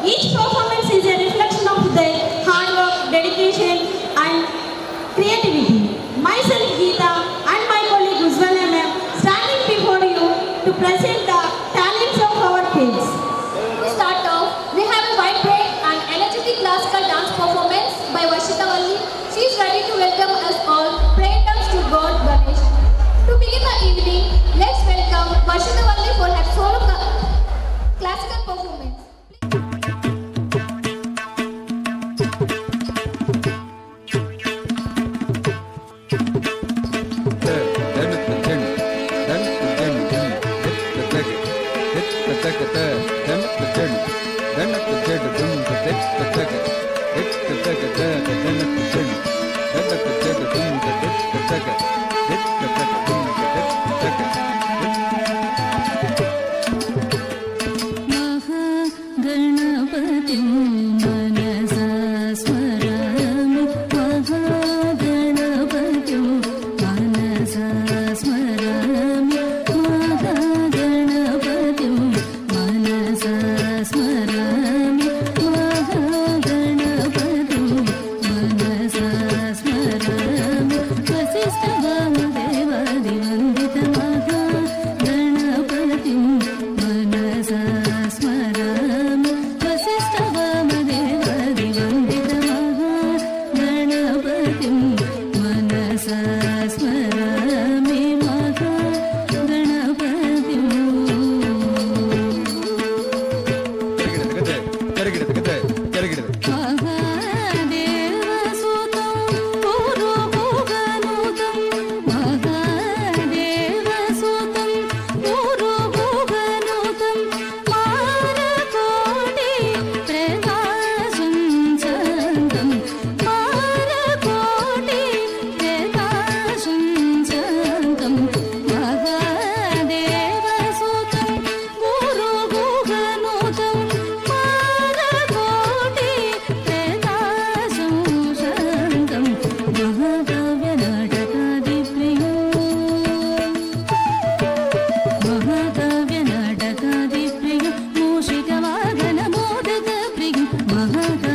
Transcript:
Each performance is a reflection of their hard work, dedication and creativity. Myself, Geeta, and my colleague Ujjwala ma'am standing before you to present the talents of our kids. To start off, we have a vibrant and energetic classical dance performance by Varshita Valli. She is ready to welcome us all. Pray dance to God Ganesh. To begin the evening, let's welcome Varshita Valli for her solo classical performance. Maha